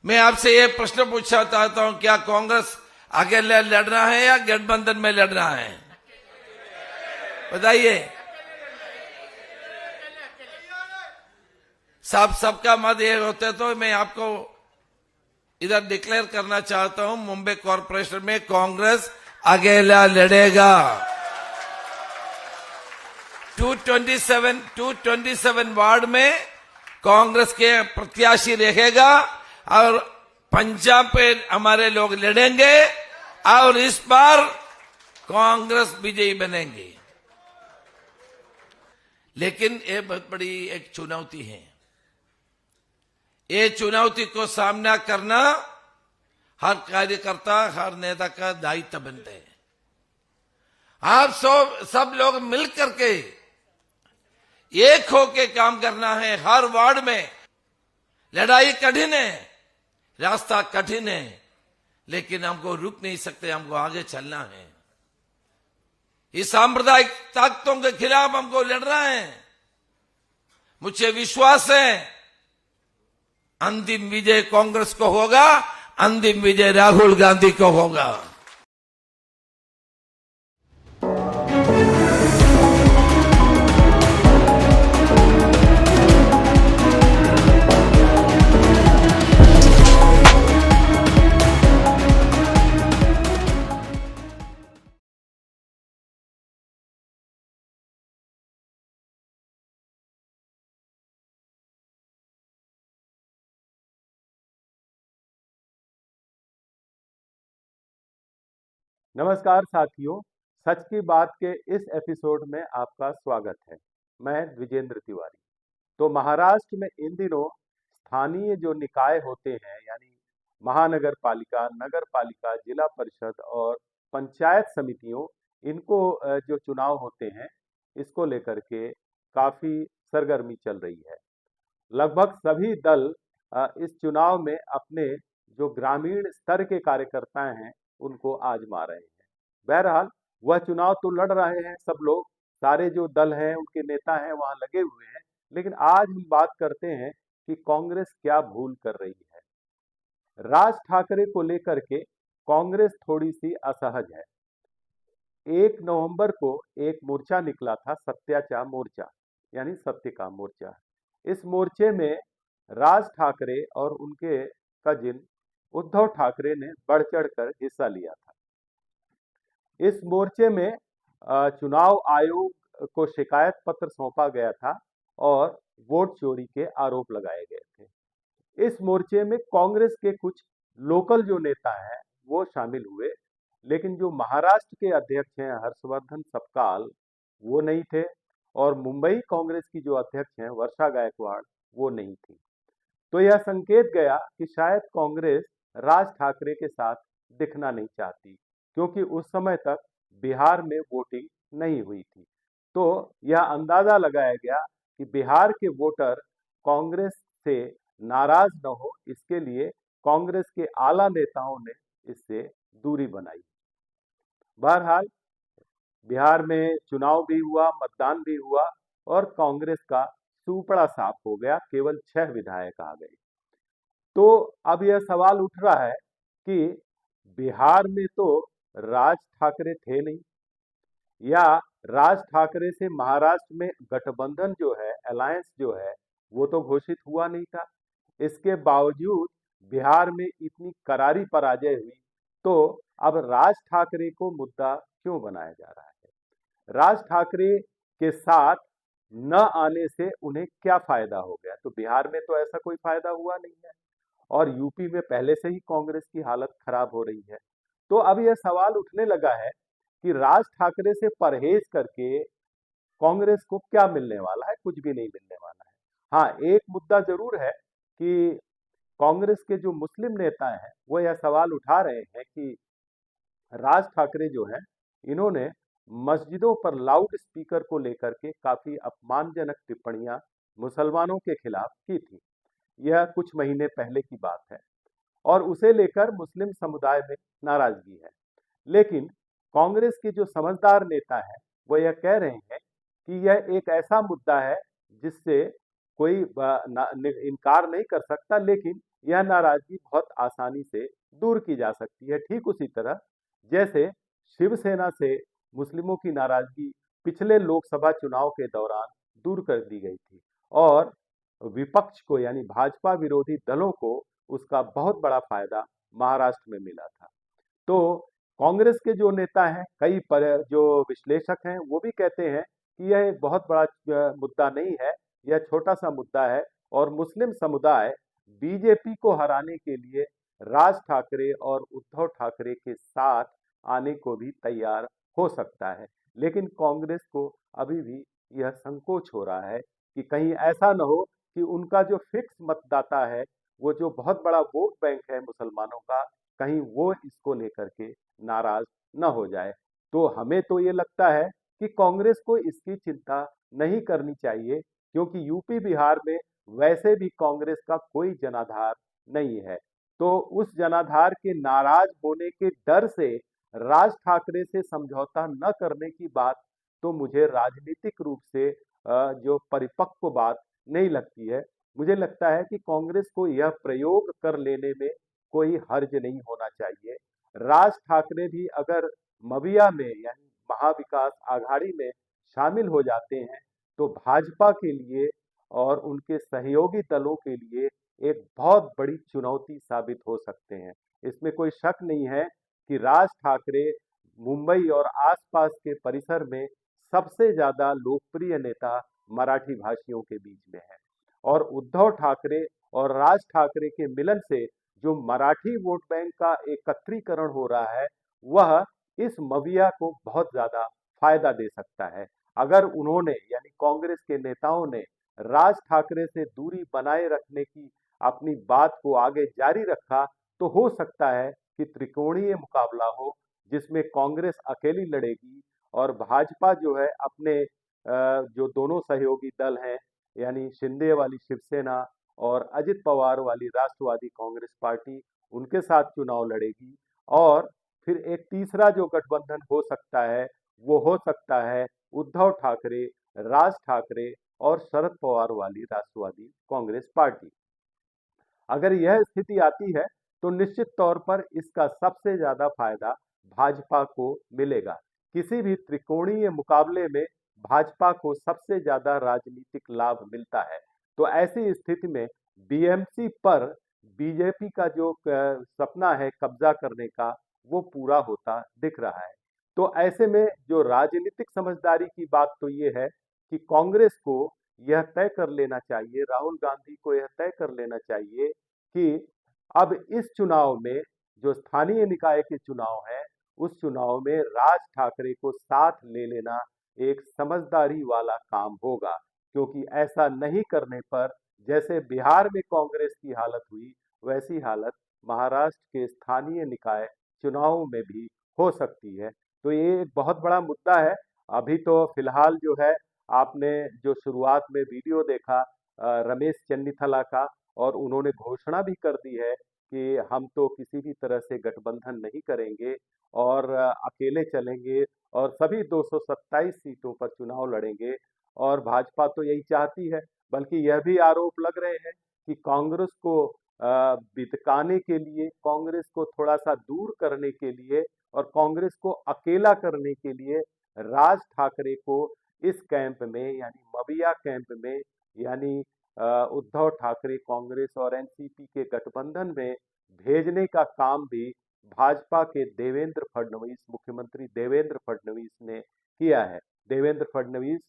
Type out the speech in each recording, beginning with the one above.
मैं आपसे ये प्रश्न पूछना चाहता हूं, क्या कांग्रेस अकेले लड़ना है या गठबंधन में लड़ना है? बताइए। सबका मत ये होते तो मैं आपको इधर डिक्लेयर करना चाहता हूं, मुंबई कॉरपोरेशन में कांग्रेस अकेला लड़ेगा। 227 वार्ड में कांग्रेस के प्रत्याशी रहेगा और पंजाब पे हमारे लोग लड़ेंगे और इस बार कांग्रेस विजयी बनेंगे। लेकिन ये बहुत बड़ी एक चुनौती है। ये चुनौती को सामना करना हर कार्यकर्ता, हर नेता का दायित्व बनता है। आप सब लोग मिलकर के एक होके काम करना है। हर वार्ड में लड़ाई कठिन है, रास्ता कठिन है, लेकिन हमको रुक नहीं सकते, हमको आगे चलना है। इस सांप्रदायिक ताकतों के खिलाफ हमको लड़ना है। मुझे विश्वास है अंतिम विजय कांग्रेस को होगा, अंतिम विजय राहुल गांधी को होगा। नमस्कार साथियों, सच की बात के इस एपिसोड में आपका स्वागत है। मैं द्विजेंद्र तिवारी। तो महाराष्ट्र में इन दिनों स्थानीय जो निकाय होते हैं, यानी महानगर पालिका, नगर पालिका, जिला परिषद और पंचायत समितियों, इनको जो चुनाव होते हैं, इसको लेकर के काफी सरगर्मी चल रही है। लगभग सभी दल इस चुनाव में अपने जो ग्रामीण स्तर के कार्यकर्ता हैं उनको आजमा रहे हैं। बहरहाल वह चुनाव तो लड़ रहे हैं सब लोग, सारे जो दल हैं उनके नेता हैं वहां लगे हुए हैं। लेकिन आज हम बात करते हैं कि कांग्रेस क्या भूल कर रही है। राज ठाकरे को लेकर के कांग्रेस थोड़ी सी असहज है। 1 नवंबर को एक मोर्चा निकला था, सत्याचा मोर्चा, यानी सत्य का मोर्चा। इस मोर्चे में राज ठाकरे और उनके कजिन उद्धव ठाकरे ने बढ़ चढ़कर हिस्सा लिया था। इस मोर्चे में चुनाव आयोग को शिकायत पत्र सौंपा गया था और वोट चोरी के आरोप लगाए गए थे। इस मोर्चे में कांग्रेस के कुछ लोकल जो नेता हैं वो शामिल हुए, लेकिन जो महाराष्ट्र के अध्यक्ष हैं हर्षवर्धन सपकाल, वो नहीं थे, और मुंबई कांग्रेस की जो अध्यक्ष हैं वर्षा गायकवाड़, वो नहीं थी। तो यह संकेत गया कि शायद कांग्रेस राज ठाकरे के साथ दिखना नहीं चाहती, क्योंकि उस समय तक बिहार में वोटिंग नहीं हुई थी। तो यह अंदाजा लगाया गया कि बिहार के वोटर कांग्रेस से नाराज न हो, इसके लिए कांग्रेस के आला नेताओं ने इससे दूरी बनाई। बहरहाल बिहार में चुनाव भी हुआ, मतदान भी हुआ और कांग्रेस का सुपड़ा साफ हो गया, केवल 6 विधायक आ गए। तो अब यह सवाल उठ रहा है कि बिहार में तो राज ठाकरे थे नहीं, या राज ठाकरे से महाराष्ट्र में गठबंधन जो है, अलायंस जो है, वो तो घोषित हुआ नहीं था। इसके बावजूद बिहार में इतनी करारी पराजय हुई, तो अब राज ठाकरे को मुद्दा क्यों बनाया जा रहा है? राज ठाकरे के साथ न आने से उन्हें क्या फायदा हो गया? तो बिहार में तो ऐसा कोई फायदा हुआ नहीं है, और यूपी में पहले से ही कांग्रेस की हालत खराब हो रही है। तो अब यह सवाल उठने लगा है कि राज ठाकरे से परहेज करके कांग्रेस को क्या मिलने वाला है? कुछ भी नहीं मिलने वाला है। हाँ, एक मुद्दा जरूर है कि कांग्रेस के जो मुस्लिम नेता हैं वो यह सवाल उठा रहे हैं कि राज ठाकरे जो हैं, इन्होंने मस्जिदों पर लाउड स्पीकर को लेकर के काफी अपमानजनक टिप्पणियां मुसलमानों के खिलाफ की थी। यह कुछ महीने पहले की बात है और उसे लेकर मुस्लिम समुदाय में नाराजगी है। लेकिन कांग्रेस के जो समझदार नेता हैं वो यह कह रहे हैं कि यह एक ऐसा मुद्दा है जिससे कोई इनकार नहीं कर सकता, लेकिन यह नाराजगी बहुत आसानी से दूर की जा सकती है। ठीक उसी तरह जैसे शिवसेना से मुस्लिमों की नाराजगी पिछले लोकसभा चुनाव के दौरान दूर कर दी गई थी और विपक्ष को यानी भाजपा विरोधी दलों को उसका बहुत बड़ा फायदा महाराष्ट्र में मिला था। तो कांग्रेस के जो नेता हैं, जो विश्लेषक हैं, वो भी कहते हैं कि यह एक बहुत बड़ा मुद्दा नहीं है, यह छोटा सा मुद्दा है और मुस्लिम समुदाय बीजेपी को हराने के लिए राज ठाकरे और उद्धव ठाकरे के साथ आने को भी तैयार हो सकता है। लेकिन कांग्रेस को अभी भी यह संकोच हो रहा है कि कहीं ऐसा न हो कि उनका जो फिक्स मतदाता है, वो जो बहुत बड़ा वोट बैंक है मुसलमानों का, कहीं वो इसको लेकर के नाराज न हो जाए। तो हमें तो ये लगता है कि कांग्रेस को इसकी चिंता नहीं करनी चाहिए, क्योंकि यूपी बिहार में वैसे भी कांग्रेस का कोई जनाधार नहीं है। तो उस जनाधार के नाराज होने के डर से राज ठाकरे से समझौता न करने की बात तो मुझे राजनीतिक रूप से जो परिपक्व बात नहीं लगती है। मुझे लगता है कि कांग्रेस को यह प्रयोग कर लेने में कोई हर्ज नहीं होना चाहिए। राज ठाकरे भी अगर मविया में यानी महाविकास आघाड़ी में शामिल हो जाते हैं, तो भाजपा के लिए और उनके सहयोगी दलों के लिए एक बहुत बड़ी चुनौती साबित हो सकते हैं। इसमें कोई शक नहीं है कि राज ठाकरे मुंबई और आसपास के परिसर में सबसे ज्यादा लोकप्रिय नेता मराठी भाषियों के बीच में है और उद्धव ठाकरे और राज ठाकरे के मिलन से जो मराठी वोट बैंक का एकत्रीकरण हो रहा है, वह इस मविया को बहुत ज्यादा फायदा दे सकता है। अगर उन्होंने यानी कांग्रेस के नेताओं ने राज ठाकरे से दूरी बनाए रखने की अपनी बात को आगे जारी रखा, तो हो सकता है कि त्रिकोणीय मुकाबला हो, जिसमें कांग्रेस अकेली लड़ेगी और भाजपा जो है अपने जो दोनों सहयोगी दल हैं, यानी शिंदे वाली शिवसेना और अजित पवार वाली राष्ट्रवादी कांग्रेस पार्टी, उनके साथ चुनाव लड़ेगी। और फिर एक तीसरा जो गठबंधन हो सकता है, वो हो सकता है उद्धव ठाकरे, राज ठाकरे और शरद पवार वाली राष्ट्रवादी कांग्रेस पार्टी। अगर यह स्थिति आती है, तो निश्चित तौर पर इसका सबसे ज्यादा फायदा भाजपा को मिलेगा। किसी भी त्रिकोणीय मुकाबले में भाजपा को सबसे ज्यादा राजनीतिक लाभ मिलता है। तो ऐसी स्थिति में बीएमसी पर बीजेपी का जो सपना है कब्जा करने का, वो पूरा होता दिख रहा है। तो ऐसे में जो राजनीतिक समझदारी की बात तो ये है कि कांग्रेस को यह तय कर लेना चाहिए, राहुल गांधी को यह तय कर लेना चाहिए कि अब इस चुनाव में जो स्थानीय निकाय के चुनाव है, उस चुनाव में राज ठाकरे को साथ ले लेना एक समझदारी वाला काम होगा। क्योंकि ऐसा नहीं करने पर जैसे बिहार में कांग्रेस की हालत हुई, वैसी हालत महाराष्ट्र के स्थानीय निकाय चुनावों में भी हो सकती है। तो ये एक बहुत बड़ा मुद्दा है। अभी तो फिलहाल जो है, आपने जो शुरुआत में वीडियो देखा रमेश चन्नीथला का, और उन्होंने घोषणा भी कर दी है कि हम तो किसी भी तरह से गठबंधन नहीं करेंगे और अकेले चलेंगे और सभी 227 सीटों पर चुनाव लड़ेंगे। और भाजपा तो यही चाहती है, बल्कि यह भी आरोप लग रहे हैं कि कांग्रेस को बितकाने के लिए, कांग्रेस को थोड़ा सा दूर करने के लिए और कांग्रेस को अकेला करने के लिए राज ठाकरे को इस कैंप में यानी मविया कैंप में, यानी उद्धव ठाकरे कांग्रेस और एनसीपी के गठबंधन में भेजने का काम भी भाजपा के मुख्यमंत्री देवेंद्र फडणवीस ने किया है। देवेंद्र फडणवीस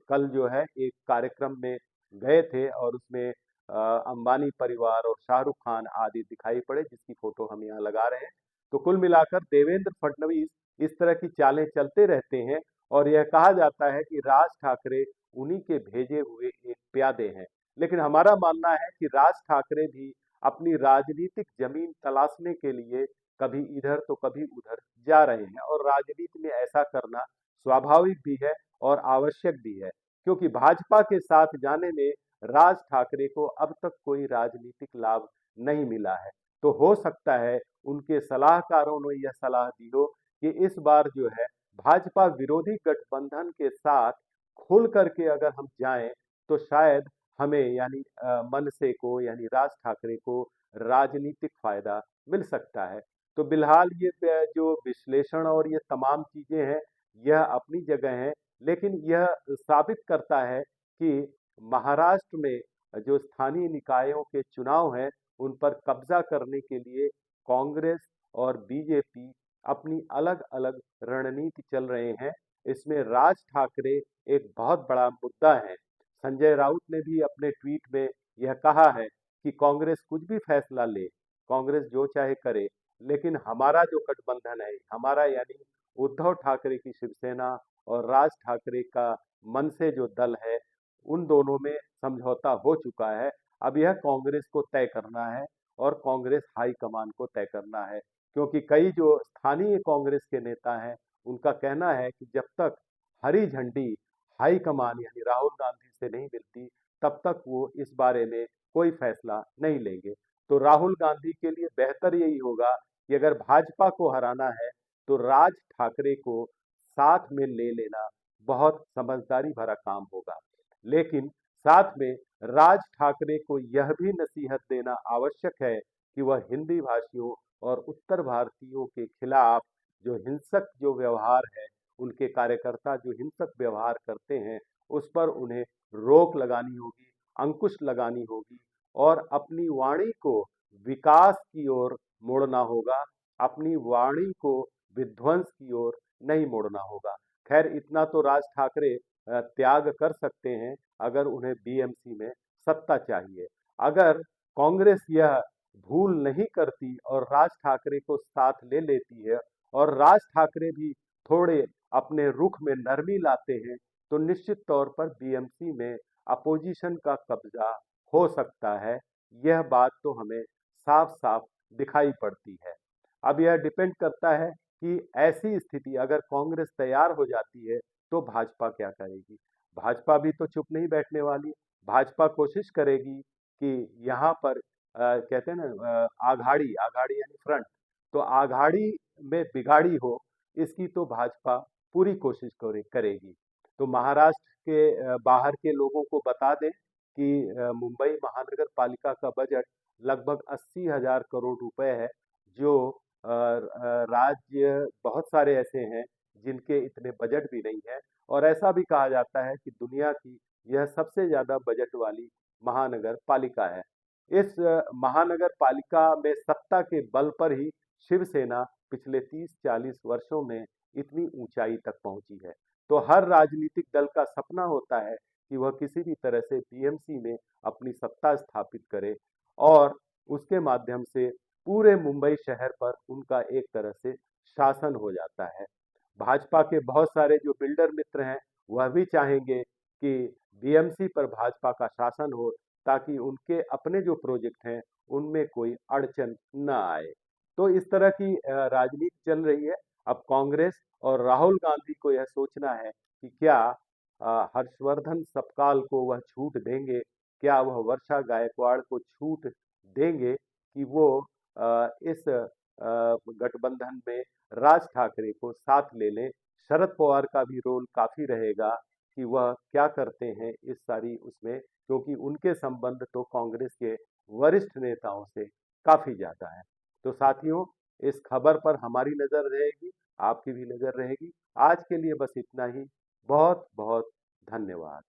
कल जो है एक कार्यक्रम में गए थे और उसमें अंबानी परिवार और शाहरुख खान आदि दिखाई पड़े, जिसकी फोटो हम यहाँ लगा रहे हैं। तो कुल मिलाकर देवेंद्र फडणवीस इस तरह की चालें चलते रहते हैं और यह कहा जाता है कि राज ठाकरे उन्हीं के भेजे हुए एक प्यादे हैं। लेकिन हमारा मानना है कि राज ठाकरे भी अपनी राजनीतिक जमीन तलाशने के लिए कभी इधर तो कभी उधर जा रहे हैं और राजनीति में ऐसा करना स्वाभाविक भी है और आवश्यक भी है, क्योंकि भाजपा के साथ जाने में राज ठाकरे को अब तक कोई राजनीतिक लाभ नहीं मिला है। तो हो सकता है उनके सलाहकारों ने यह सलाह दी हो कि इस बार जो है भाजपा विरोधी गठबंधन के साथ खुल करके अगर हम जाएं, तो शायद हमें यानी मनसे को यानी राज ठाकरे को राजनीतिक फायदा मिल सकता है। तो बिलहाल ये जो विश्लेषण और ये तमाम चीजें हैं, यह अपनी जगह हैं, लेकिन यह साबित करता है कि महाराष्ट्र में जो स्थानीय निकायों के चुनाव हैं, उन पर कब्जा करने के लिए कांग्रेस और बीजेपी अपनी अलग-अलग रणनीति चल रहे हैं। इसमें राज ठाकरे एक बहुत बड़ा मुद्दा है। संजय राउत ने भी अपने ट्वीट में यह कहा है कि कांग्रेस कुछ भी फैसला ले, कांग्रेस जो चाहे करे, लेकिन हमारा जो गठबंधन है, हमारा यानी उद्धव ठाकरे की शिवसेना और राज ठाकरे का मनसे जो दल है, उन दोनों में समझौता हो चुका है। अब यह कांग्रेस को तय करना है और कांग्रेस हाईकमान को तय करना है, क्योंकि कई जो स्थानीय कांग्रेस के नेता हैं, उनका कहना है कि जब तक हरी झंडी हाईकमान यानी राहुल गांधी से नहीं मिलती, तब तक वो इस बारे में कोई फैसला नहीं लेंगे। तो राहुल गांधी के लिए बेहतर यही होगा कि अगर भाजपा को हराना है, तो राज ठाकरे को साथ में ले लेना बहुत समझदारी भरा काम होगा। लेकिन साथ में राज ठाकरे को यह भी नसीहत देना आवश्यक है कि वह हिंदी भाषियों और उत्तर भारतीयों के खिलाफ जो हिंसक जो व्यवहार है, उनके कार्यकर्ता जो हिंसक व्यवहार करते हैं, उस पर उन्हें रोक लगानी होगी, अंकुश लगानी होगी और अपनी वाणी को विकास की ओर मोड़ना होगा, अपनी वाणी को विध्वंस की ओर नहीं मोड़ना होगा। खैर इतना तो राज ठाकरे त्याग कर सकते हैं अगर उन्हें बीएमसी में सत्ता चाहिए। अगर कांग्रेस यह भूल नहीं करती और राज ठाकरे को साथ ले लेती है और राज ठाकरे भी थोड़े अपने रुख में नरमी लाते हैं, तो निश्चित तौर पर बीएमसी में अपोजिशन का कब्जा हो सकता है। यह बात तो हमें साफ-साफ दिखाई पड़ती है। अब यह डिपेंड करता है कि ऐसी स्थिति अगर कांग्रेस तैयार हो जाती है, तो भाजपा क्या करेगी? भाजपा भी तो चुप नहीं बैठने वाली। भाजपा कोशिश करेगी कि यहाँ पर कहते हैं ना आघाड़ी आघाड़ी यानी फ्रंट, तो आघाड़ी में बिगाड़ी हो, इसकी तो भाजपा पूरी कोशिश करेगी। तो महाराष्ट्र के बाहर के लोगों को बता दें कि मुंबई महानगर पालिका का बजट लगभग 80,000 करोड़ रुपए है, जो राज्य बहुत सारे ऐसे हैं जिनके इतने बजट भी नहीं है और ऐसा भी कहा जाता है कि दुनिया की यह सबसे ज्यादा बजट वाली महानगर पालिका है। इस महानगर पालिका में सत्ता के बल पर ही शिवसेना पिछले 30-40 वर्षों में इतनी ऊंचाई तक पहुंची है। तो हर राजनीतिक दल का सपना होता है कि वह किसी भी तरह से बीएमसी में अपनी सत्ता स्थापित करे और उसके माध्यम से पूरे मुंबई शहर पर उनका एक तरह से शासन हो जाता है। भाजपा के बहुत सारे जो बिल्डर मित्र हैं, वह भी चाहेंगे कि बीएमसी पर भाजपा का शासन हो, ताकि उनके अपने जो प्रोजेक्ट हैं, उनमें कोई अड़चन ना आए। तो इस तरह की राजनीति चल रही है। अब कांग्रेस और राहुल गांधी को यह सोचना है कि क्या हर्षवर्धन सपकाल को वह छूट देंगे, क्या वह वर्षा गायकवाड़ को छूट देंगे कि वो इस गठबंधन में राज ठाकरे को साथ ले लें। शरद पवार का भी रोल काफी रहेगा कि वह क्या करते हैं इस सारी उसमें, क्योंकि उनके संबंध तो कांग्रेस के वरिष्ठ नेताओं से काफी ज्यादा है। तो साथियों, इस खबर पर हमारी नजर रहेगी, आपकी भी नजर रहेगी। आज के लिए बस इतना ही। बहुत बहुत धन्यवाद।